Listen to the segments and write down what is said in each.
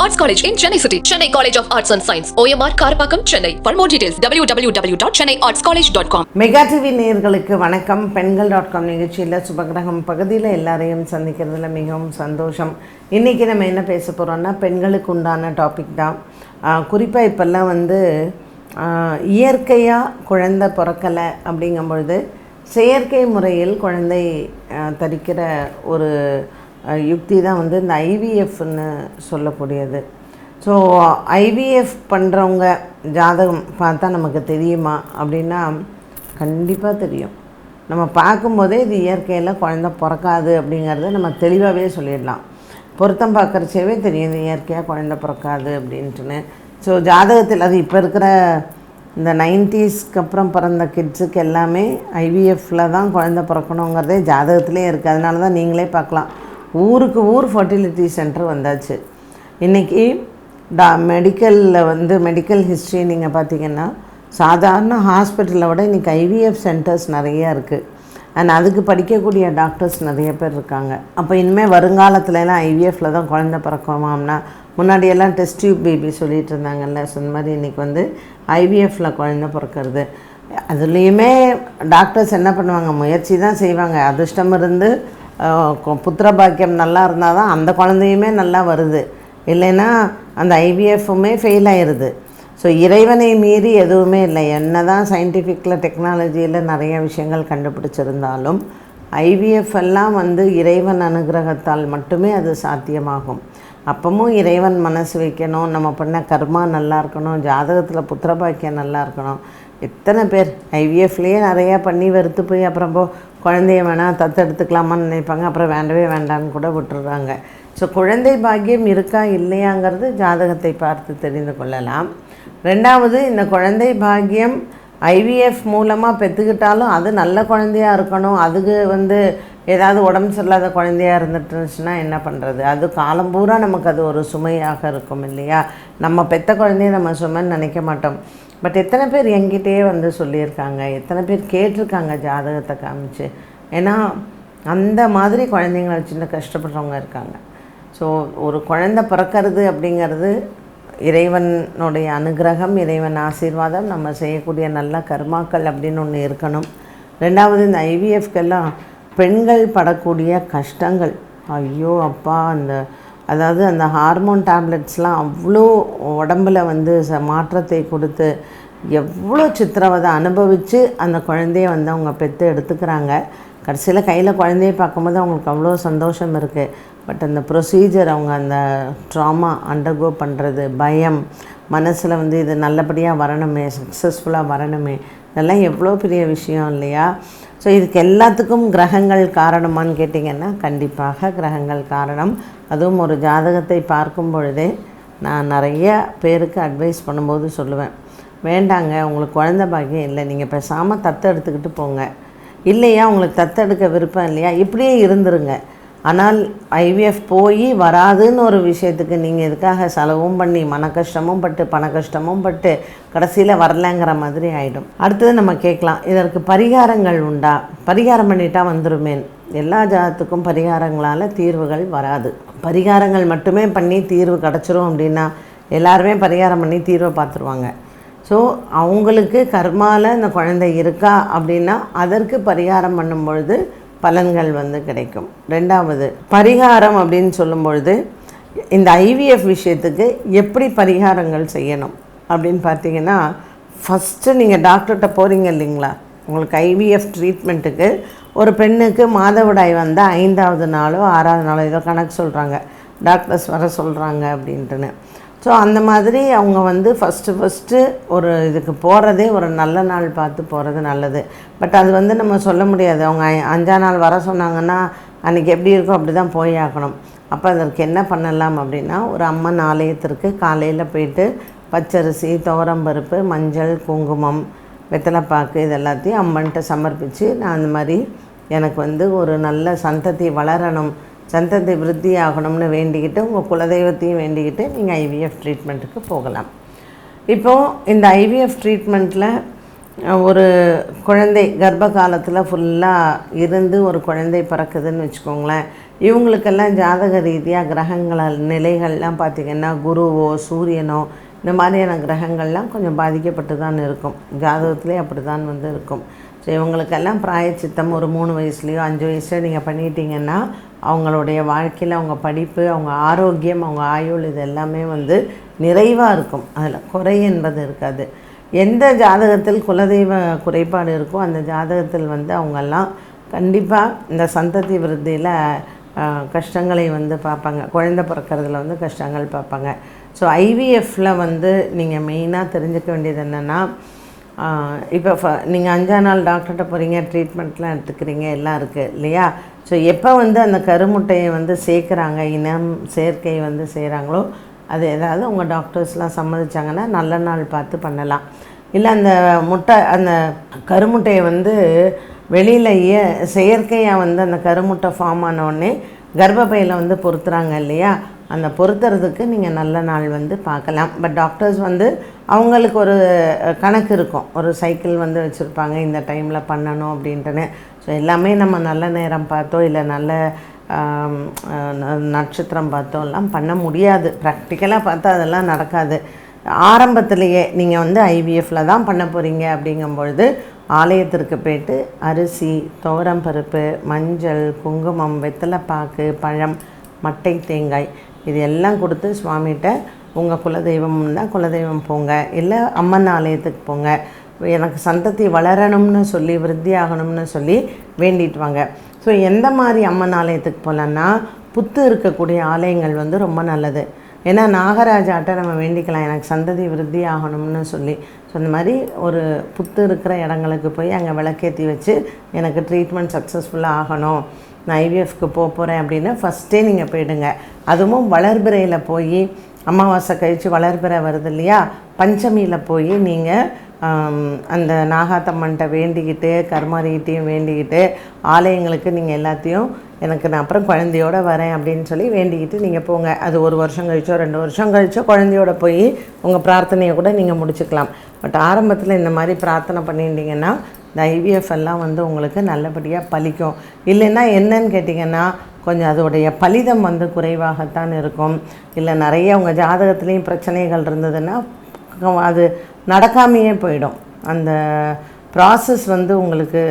Arts College in Chennai City. Chennai College of Arts and Science. OMR Karapakam, Chennai. For more details, www.chennaiartscollege.com. Mega TV நேயர்களுக்கு வணக்கம். பெண்கள்.com நிகழ்ச்சியில் சுபகிரகம் பகுதியில் எல்லாரையும் சந்திக்கிறதுல மிகவும் சந்தோஷம். இன்றைக்கி நம்ம என்ன பேச போகிறோம்னா பெண்களுக்கு உண்டான டாபிக் தான். குறிப்பாக இப்போல்லாம் இயற்கையாக குழந்தை பிறக்கலை அப்படிங்கும்பொழுது செயற்கை முறையில் குழந்தை தரிக்கிற ஒரு யுக்தி தான் இந்த ஐவிஎஃப்னு சொல்லக்கூடியது. ஸோ ஐவிஎஃப் பண்ணுறவங்க ஜாதகம் பார்த்தா நமக்கு தெரியுமா அப்படின்னா கண்டிப்பாக தெரியும். நம்ம பார்க்கும்போதே இது இயற்கையில் குழந்தை பிறக்காது அப்படிங்கிறத நம்ம தெளிவாகவே சொல்லிடலாம். பொருத்தம் பார்க்குறச்சேவே தெரியும் இது இயற்கையாக குழந்தை பிறக்காது அப்படின்ட்டுன்னு. ஸோ ஜாதகத்தில் அது இப்போ இருக்கிற இந்த 90ஸ்க்கு அப்புறம் பிறந்த கிட்ஸுக்கு எல்லாமே ஐவிஎஃப்பில் தான் குழந்தை பிறக்கணுங்கிறதே ஜாதகத்திலே இருக்குது. அதனால தான் நீங்களே பார்க்கலாம், ஊருக்கு ஊர் ஃபர்டிலிட்டி சென்டர் வந்தாச்சு. இன்றைக்கி மெடிக்கலில் மெடிக்கல் ஹிஸ்ட்ரி நீங்கள் பார்த்திங்கன்னா சாதாரண ஹாஸ்பிட்டலை விட இன்றைக்கி ஐவிஎஃப் சென்டர்ஸ் நிறையா இருக்குது. அண்ட் அதுக்கு படிக்கக்கூடிய டாக்டர்ஸ் நிறைய பேர் இருக்காங்க. அப்போ இனிமேல் வருங்காலத்துலலாம் ஐவிஎஃப்பில் தான் குழந்தை பிறக்குமாம்னா, முன்னாடியெல்லாம் டெஸ்ட் டியூப் பேபி சொல்லிகிட்டு இருந்தாங்கல்ல, ஸோ இந்த மாதிரி இன்றைக்கி ஐவிஎஃப்பில் குழந்தை பிறக்கிறது. அதுலேயுமே டாக்டர்ஸ் என்ன பண்ணுவாங்க, முயற்சி தான் செய்வாங்க. அதிர்ஷ்டம் இருந்து புத்திர பாக்கியம் நல்லா இருந்தால் தான் அந்த குழந்தையுமே நல்லா வருது, இல்லைன்னா அந்த ஐவிஎஃப்புமே ஃபெயில் ஆயிடுது. ஸோ இறைவனை மீறி எதுவுமே இல்லை. என்ன தான் சயின்டிஃபிக்கில் டெக்னாலஜியில் நிறைய விஷயங்கள் கண்டுபிடிச்சிருந்தாலும் ஐவிஎஃப் எல்லாம் இறைவன் அனுகிரகத்தால் மட்டுமே அது சாத்தியமாகும். அப்பவும் இறைவன் மனசு வைக்கணும், நம்ம பண்ண கர்மா நல்லா இருக்கணும், ஜாதகத்தில் புத்திரபாக்கியம் நல்லா இருக்கணும். எத்தனை பேர் ஐவிஎஃப்லேயே நிறையா பண்ணி வெறுத்து போய் அப்புறம் குழந்தைய வேணால் தத்தெடுத்துக்கலாமான்னு நினைப்பாங்க, அப்புறம் வேண்டவே வேண்டான்னு கூட விட்டுடுறாங்க. ஸோ குழந்தை பாக்கியம் இருக்கா இல்லையாங்கிறது ஜாதகத்தை பார்த்து தெரிந்து கொள்ளலாம். ரெண்டாவது, இந்த குழந்தை பாக்கியம் ஐவிஎஃப் மூலமாக பெற்றுக்கிட்டாலும் அது நல்ல குழந்தையாக இருக்கணும். அதுக்கு ஏதாவது உடம்பு சரியில்லாத குழந்தையாக இருந்துட்டுருந்துச்சுன்னா என்ன பண்ணுறது? அது காலம் பூரா நமக்கு அது ஒரு சுமையாக இருக்கும் இல்லையா? நம்ம பெற்ற குழந்தைய நம்ம சுமைன்னு நினைக்க மாட்டோம். பட் எத்தனை பேர் என்கிட்டயே சொல்லியிருக்காங்க, எத்தனை பேர் கேட்டிருக்காங்க ஜாதகத்தை காமிச்சு. ஏன்னா அந்த மாதிரி குழந்தைங்களை வச்சுன்னு கஷ்டப்படுறவங்க இருக்காங்க. ஸோ ஒரு குழந்தை பிறக்கிறது அப்படிங்கிறது இறைவனுடைய அனுகிரகம், இறைவன் ஆசீர்வாதம், நம்ம செய்யக்கூடிய நல்ல கர்மாக்கள் அப்படின்னு ஒன்று இருக்கணும். ரெண்டாவது, இந்த ஐவிஎஃப்கெல்லாம் பெண்கள் படக்கூடிய கஷ்டங்கள், ஐயோ அப்பா, அதாவது அந்த ஹார்மோன் டேப்லெட்ஸ்லாம் அவ்வளோ உடம்பில் மாற்றத்தை கொடுத்து எவ்வளோ சித்திரவதை அனுபவித்து அந்த குழந்தைய அவங்க பெற்று எடுத்துக்கிறாங்க. கடைசியில் கையில் குழந்தைய பார்க்கும்போது அவங்களுக்கு அவ்வளோ சந்தோஷம் இருக்குது. பட் அந்த ப்ரொசீஜர், அவங்க அந்த ட்ராமா அண்டர்கோ பண்ணுறது, பயம் மனசில் இது நல்லபடியாக வரணுமே, சக்ஸஸ்ஃபுல்லாக வரணுமே, இதெல்லாம் எவ்வளோ பெரிய விஷயம் இல்லையா? ஸோ இதுக்கு எல்லாத்துக்கும் கிரகங்கள் காரணமானு கேட்டிங்கன்னா கண்டிப்பாக கிரகங்கள் காரணம். அதுவும் ஒரு ஜாதகத்தை பார்க்கும் பொழுதே நான் நிறைய பேருக்கு அட்வைஸ் பண்ணும்போது சொல்லுவேன், வேண்டாங்க உங்களுக்கு குழந்தை பாக்கியம் இல்லை, நீங்கள் பேசாமல் தத்தெடுத்துக்கிட்டு போங்க. இல்லையா உங்களுக்கு தத்தெடுக்க விருப்பம் இல்லையா, இப்படியே இருந்துருங்க. ஆனால் ஐவிஎஃப் போய் வராதுன்னு ஒரு விஷயத்துக்கு நீங்கள் எதுக்காக செலவும் பண்ணி மன கஷ்டமும் பட்டு பண கஷ்டமும் பட்டு கடைசியில் வரலைங்கிற மாதிரி ஆகிடும். அடுத்தது நம்ம கேட்கலாம், இதற்கு பரிகாரங்கள் உண்டா? பரிகாரம் பண்ணிட்டா வந்துருமேன். எல்லா ஜாதத்துக்கும் பரிகாரங்களால் தீர்வுகள் வராது. பரிகாரங்கள் மட்டுமே பண்ணி தீர்வு கிடச்சிரும் அப்படின்னா எல்லாருமே பரிகாரம் பண்ணி தீர்வை பார்த்துருவாங்க. ஸோ அவங்களுக்கு கர்மாவில் இந்த குழந்தை இருக்கா அப்படின்னா அதற்கு பரிகாரம் பண்ணும் பொழுது பலன்கள் கிடைக்கும். ரெண்டாவது, பரிகாரம் அப்படின்னு சொல்லும் பொழுது இந்த ஐவிஎஃப் விஷயத்துக்கு எப்படி பரிகாரங்கள் செய்யணும் அப்படின்னு பார்த்தீங்கன்னா, ஃபஸ்ட்டு நீங்கள் டாக்டர்கிட்ட போகிறீங்க இல்லைங்களா, உங்களுக்கு ஐவிஎஃப் ட்ரீட்மெண்ட்டுக்கு ஒரு பெண்ணுக்கு மாதவிடாய் 5ஆவது நாளோ 6ஆவது நாளோ ஏதோ கணக்கு சொல்கிறாங்க, டாக்டர்ஸ் வர சொல்கிறாங்க அப்படின்ட்டுன்னு. ஸோ அந்த மாதிரி அவங்க ஃபஸ்ட்டு ஒரு இதுக்கு போகிறதே ஒரு நல்ல நாள் பார்த்து போகிறது நல்லது. பட் அது நம்ம சொல்ல முடியாது. அவங்க 5ஆம் நாள் வர சொன்னாங்கன்னா அன்றைக்கி எப்படி இருக்கோ அப்படி தான் போய் ஆகணும். அப்போ அதற்கு என்ன பண்ணலாம் அப்படின்னா, ஒரு அம்மன் ஆலயத்திற்கு காலையில் போயிட்டு பச்சரிசி, துவரம்பருப்பு, மஞ்சள், குங்குமம், வெத்தலைப்பாக்கு இது எல்லாத்தையும் அம்மன்கிட்ட சமர்ப்பித்து, நான் அந்த மாதிரி எனக்கு ஒரு நல்ல சந்ததி வளரணும், சந்ததி விருத்தி ஆகணும்னு வேண்டிக்கிட்டு உங்கள் குலதெய்வத்தையும் வேண்டிக்கிட்டு நீங்கள் ஐவிஎஃப் ட்ரீட்மெண்ட்டுக்கு போகலாம். இப்போது இந்த ஐவிஎஃப் ட்ரீட்மெண்ட்டில் ஒரு குழந்தை கர்ப்ப காலத்தில் ஃபுல்லாக இருந்து ஒரு குழந்தை பிறக்குதுன்னு வச்சுக்கோங்களேன். இவங்களுக்கெல்லாம் ஜாதக ரீதியாக கிரகங்கள் நிலைகள்லாம் பார்த்திங்கன்னா குருவோ சூரியனோ இந்த மாதிரியான கிரகங்கள்லாம் கொஞ்சம் பாதிக்கப்பட்டு தான் இருக்கும். ஜாதகத்திலே அப்படி தான் வந்து இருக்கும். ஸோ இவங்களுக்கெல்லாம் பிராயச்சித்தம் ஒரு 3 வயசுலேயோ 5 வயசுலையோ நீங்கள் பண்ணிட்டீங்கன்னா அவங்களுடைய வாழ்க்கையில் அவங்க படிப்பு, அவங்க ஆரோக்கியம், அவங்க ஆயுள் இது எல்லாமே வந்து நிறைவாக இருக்கும். அதில் குறை என்பது இருக்காது. எந்த ஜாதகத்தில் குலதெய்வ குறைபாடு இருக்கோ அந்த ஜாதகத்தில் வந்து அவங்கெல்லாம் கண்டிப்பாக இந்த சந்ததி விருத்தியில் கஷ்டங்களை வந்து பார்ப்பாங்க. குழந்தை பிறக்கிறதுல வந்து கஷ்டங்கள் பார்ப்பாங்க. ஸோ ஐவிஎஃப்பில் வந்து நீங்கள் மெயினாக தெரிஞ்சுக்க வேண்டியது என்னென்னா, இப்போ நீங்கள் 5ஆம் நாள் டாக்டர்கிட்ட போகிறீங்க, ட்ரீட்மெண்ட்லாம் எடுத்துக்கிறீங்க, எல்லாம் இருக்குது இல்லையா? ஸோ எப்போ வந்து அந்த கருமுட்டையை வந்து சேர்க்குறாங்க, இனம் சேர்க்கை வந்து செய்கிறாங்களோ அது ஏதாவது உங்கள் டாக்டர்ஸ்லாம் சம்மதிச்சாங்கன்னா நல்ல நாள் பார்த்து பண்ணலாம். இல்லை அந்த கருமுட்டையை வந்து வெளியில் செயற்கையாக வந்து அந்த கருமுட்டை ஃபார்ம் ஆனோடனே கர்ப்பப்பையில் வந்து பொறுத்துறாங்க இல்லையா? அந்த பொறுத்துறதுக்கு நீங்கள் நல்ல நாள் வந்து பார்க்கலாம். பட் டாக்டர்ஸ் வந்து அவங்களுக்கு ஒரு கணக்கு இருக்கும், ஒரு சைக்கிள் வந்து வச்சுருப்பாங்க, இந்த டைமில் பண்ணணும் அப்படின்ட்டுன்னு. ஸோ எல்லாமே நம்ம நல்ல நேரம் பார்த்தோ இல்லை நல்ல நட்சத்திரம் பார்த்தோ எல்லாம் பண்ண முடியாது. ப்ராக்டிக்கலாக பார்த்தா அதெல்லாம் நடக்காது. ஆரம்பத்திலேயே நீங்கள் வந்து ஐவிஎஃப்பில் தான் பண்ண போகிறீங்க அப்படிங்கும்பொழுது ஆலயத்திற்கு போய்ட்டு அரிசி, துவரம்பருப்பு, மஞ்சள், குங்குமம், வெத்தலைப்பாக்கு, பழம், மட்டை தேங்காய் இது எல்லாம் கொடுத்து சுவாமிகிட்ட உங்கள் குலதெய்வம்னா குலதெய்வம் போங்க, இல்லை அம்மன் ஆலயத்துக்கு போங்க, எனக்கு சந்ததி வளரணும்னு சொல்லி விருத்தி ஆகணும்னு சொல்லி வேண்டிட்டு வாங்க. ஸோ எந்த மாதிரி அம்மன் ஆலயத்துக்கு போகலான்னா புத்து இருக்கக்கூடிய ஆலயங்கள் வந்து ரொம்ப நல்லது. ஏன்னா நாகராஜாட்ட நம்ம வேண்டிக்கலாம் எனக்கு சந்ததி விருத்தி ஆகணும்னு சொல்லி. ஸோ இந்த மாதிரி ஒரு புத்து இருக்கிற இடங்களுக்கு போய் அங்கே விளக்கேற்றி வச்சு எனக்கு ட்ரீட்மெண்ட் சக்ஸஸ்ஃபுல்லாக ஆகணும், நான் ஐவிஎஃப்க்கு போகிறேன் அப்படின்னு ஃபஸ்ட்டே நீங்கள் போயிடுங்க. அதுவும் வளர்பிறையில் போய் அமாவாசை கழித்து வளர்பிறை வருது இல்லையா, பஞ்சமியில் போய் நீங்கள் அந்த நாகாத்தம்மன்ட்ட வேண்டிக்கிட்டு கர்மாரிகிட்டையும் வேண்டிக்கிட்டு ஆலயங்களுக்கு நீங்கள் எல்லாத்தையும் எனக்கு நான் அப்புறம் குழந்தையோடு வரேன் அப்படின்னு சொல்லி வேண்டிக்கிட்டு நீங்கள் போங்க. அது 1 வருஷம் கழிச்சோ 2 வருஷம் கழிச்சோ குழந்தையோட போய் உங்கள் பிரார்த்தனையை கூட நீங்கள் முடிச்சுக்கலாம். பட் ஆரம்பத்தில் இந்த மாதிரி பிரார்த்தனை பண்ணிட்டீங்கன்னா இந்த ஐவிஎஃப் எல்லாம் வந்து உங்களுக்கு நல்லபடியாக பலிக்கும். இல்லைன்னா என்னன்னு கேட்டிங்கன்னா கொஞ்சம் அதோடைய பலிதம் வந்து குறைவாகத்தான் இருக்கும். இல்லை நிறைய உங்கள் ஜாதகத்துலேயும் பிரச்சனைகள் இருந்ததுன்னா அது நடக்காமையே போயிடும். அந்த ப்ராசஸ் வந்து உங்களுக்கு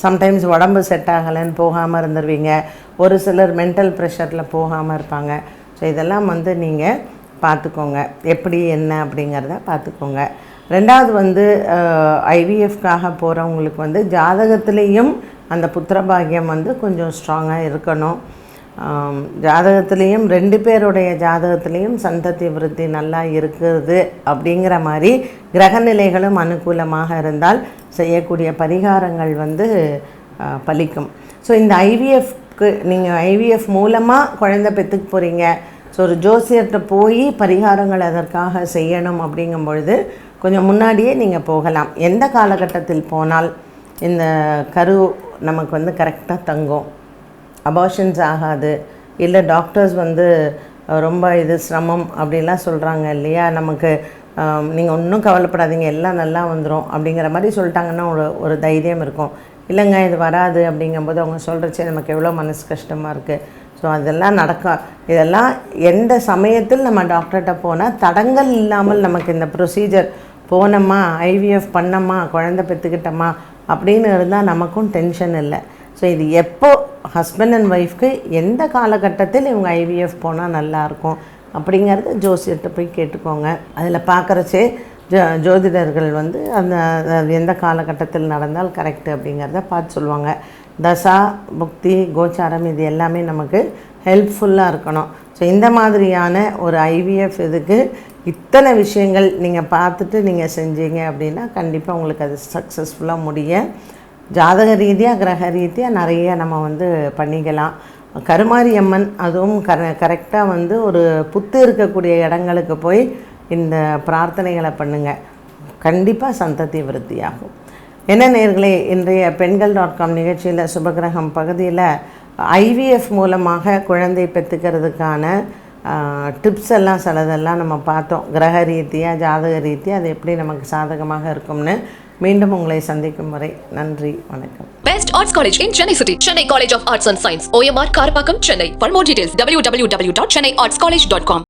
சம்டைம்ஸ் உடம்பு செட் ஆகலைன்னு போகாமல் இருந்துருவீங்க. ஒரு சிலர் மென்டல் ப்ரெஷரில் போகாமல் இருப்பாங்க. ஸோ இதெல்லாம் வந்து நீங்கள் பார்த்துக்கோங்க, எப்படி என்ன அப்படிங்கிறத பார்த்துக்கோங்க. ரெண்டாவது வந்து ஐவிஎஃப்காக போகிறவங்களுக்கு வந்து ஜாதகத்துலேயும் அந்த புத்திரபாகியம் வந்து கொஞ்சம் ஸ்ட்ராங்காக இருக்கணும். ஜாதகத்துலேயும் 2 பேருடைய ஜாதகத்துலேயும் சந்ததி விருத்தி நல்லா இருக்குது அப்படிங்கிற மாதிரி கிரகநிலைகளும் அனுகூலமாக இருந்தால் செய்யக்கூடிய பரிகாரங்கள் வந்து பலிக்கும். ஸோ இந்த ஐவிஎஃப்க்கு நீங்கள் ஐவிஎஃப் மூலமாக குழந்தை பெற்றுக்க போகிறீங்க. ஸோ ஒரு ஜோசியர்கிட்ட போய் பரிகாரங்கள் அதற்காக செய்யணும் அப்படிங்கும் பொழுது கொஞ்சம் முன்னாடியே நீங்கள் போகலாம். எந்த காலகட்டத்தில் போனால் இந்த கரு நமக்கு வந்து கரெக்டாக தங்கும், அபார்ஷன்ஸ் ஆகாது, இல்லை டாக்டர்ஸ் வந்து ரொம்ப இது சிரமம் அப்படின்லாம் சொல்கிறாங்க இல்லையா, நமக்கு நீங்கள் ஒன்றும் கவலைப்படாதீங்க எல்லாம் நல்லா வந்துடும் அப்படிங்கிற மாதிரி சொல்லிட்டாங்கன்னா ஒரு தைரியம் இருக்கும். இல்லைங்க இது வராது அப்படிங்கும்போது அவங்க சொல்கிறச்சே நமக்கு எவ்வளோ மனசு கஷ்டமாக இருக்குது. ஸோ அதெல்லாம் நடக்கும். இதெல்லாம் எந்த சமயத்தில் நம்ம டாக்டர்கிட்ட போனால் தடங்கள் இல்லாமல் நமக்கு இந்த ப்ரொசீஜர் போனோமா, ஐவிஎஃப் பண்ணோமா, குழந்தை பெற்றுக்கிட்டோமா அப்படின்னு இருந்தால் நமக்கும் டென்ஷன் இல்லை. ஸோ இது எப்போ ஹஸ்பண்ட் அண்ட் ஒய்ஃப்க்கு எந்த காலகட்டத்தில் இவங்க ஐவிஎஃப் போனால் நல்லாயிருக்கும் அப்படிங்கிறது ஜோசியர்கிட்ட போய் கேட்டுக்கோங்க. அதில் பார்க்குறச்சே ஜோதிடர்கள் வந்து அந்த எந்த காலகட்டத்தில் நடந்தால் கரெக்டு அப்படிங்கிறத பார்த்து சொல்லுவாங்க. தசா புக்தி கோச்சாரம் இது எல்லாமே நமக்கு ஹெல்ப்ஃபுல்லாக இருக்கணும். ஸோ இந்த மாதிரியான ஒரு ஐவிஎஃப் இதுக்கு இத்தனை விஷயங்கள் நீங்கள் பார்த்துட்டு நீங்கள் செஞ்சீங்க அப்படின்னா கண்டிப்பாக உங்களுக்கு அது சக்ஸஸ்ஃபுல்லாக முடிய ஜாதக ரீதியாக கிரக ரீதியாக நிறைய நம்ம வந்து பண்ணிக்கலாம். கருமாரியம்மன் அதுவும் கரெக்டாக வந்து ஒரு புத்து இருக்கக்கூடிய இடங்களுக்கு போய் இந்த பிரார்த்தனைகளை பண்ணுங்கள், கண்டிப்பாக சந்ததி விருத்தியாகும். என்ன நேயர்களே, இன்றைய பெண்கள்.com நிகழ்ச்சியில் சுபகிரகம் பகுதியில் ஐவிஎஃப் மூலமாக குழந்தை பெற்றுக்கிறதுக்கான டிப்ஸ் எல்லாம் சிலதெல்லாம் நம்ம பார்த்தோம். கிரக ரீதியாக ஜாதக ரீதியாக அது எப்படி நமக்கு சாதகமாக இருக்கும்னு மீண்டும் உங்களை சந்திக்கும் வரை நன்றி, வணக்கம். Best Arts College in Chennai City. Chennai College of Arts and Science. OMR Karpakkam, Chennai. For more details, www.chennaiartscollege.com.